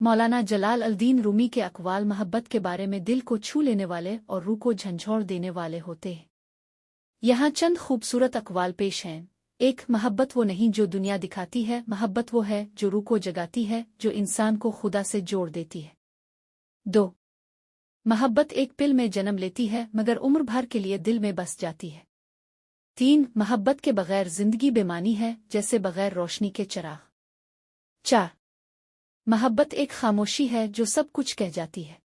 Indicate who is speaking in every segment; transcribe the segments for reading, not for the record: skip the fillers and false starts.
Speaker 1: मौलाना जलाल al-Din Rumi के अक़वाल मोहब्बत के बारे में दिल को छू लेने वाले और रूह को झंझोड़ देने वाले होते हैं। यहाँ चंद खूबसूरत अक़वाल पेश हैं। 1. मोहब्बत वो नहीं जो दुनिया दिखाती है, मोहब्बत वो है जो रूह को जगाती है, जो इंसान को खुदा से जोड़ देती है। 2. मोहब्बत एक पिल में जन्म लेती है मगर उम्र भर के लिए दिल में बस जाती है। 3. मोहब्बत के बगैर जिंदगी बेमानी है, जैसे बगैर रोशनी के चिराग। 4. मोहब्बत एक खामोशी है जो सब कुछ कह जाती है।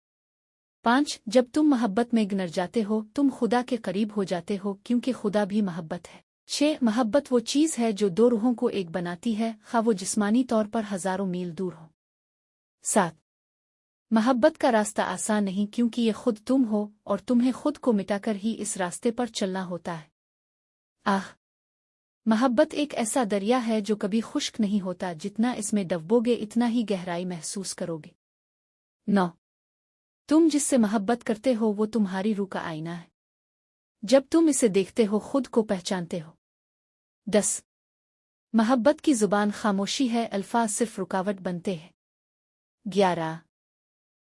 Speaker 1: 5. जब तुम मोहब्बत में गिर जाते हो तुम खुदा के करीब हो जाते हो, क्योंकि खुदा भी मोहब्बत है। 6. मोहब्बत वो चीज़ है जो दो रूहों को एक बनाती है, खा वो जिस्मानी तौर पर हजारों मील दूर हो। 7. मोहब्बत का रास्ता आसान नहीं, क्योंकि ये खुद तुम हो और तुम्हें खुद को मिटाकर ही इस रास्ते पर चलना होता है। मोहब्बत एक ऐसा दरिया है जो कभी खुश्क नहीं होता, जितना इसमें डुबोगे इतना ही गहराई महसूस करोगे। 9. तुम जिससे मोहब्बत करते हो वो तुम्हारी रूह का आईना है। जब तुम इसे देखते हो खुद को पहचानते हो। 10. मोहब्बत की जुबान खामोशी है, अल्फाज सिर्फ रुकावट बनते हैं। 11.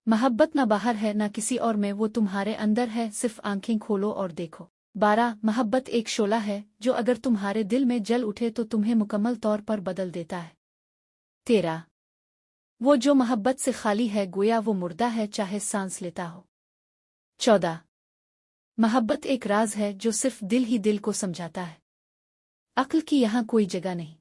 Speaker 1: मोहब्बत न बाहर है न किसी और में, वो तुम्हारे अंदर है, सिर्फ आंखें खोलो और देखो। 12. मोहब्बत एक शोला है जो अगर तुम्हारे दिल में जल उठे तो तुम्हें मुकम्मल तौर पर बदल देता है। 13. वो जो मोहब्बत से खाली है गोया वो मुर्दा है, चाहे सांस लेता हो। 14. मोहब्बत एक राज है जो सिर्फ दिल ही दिल को समझाता है, अक्ल की यहाँ कोई जगह नहीं।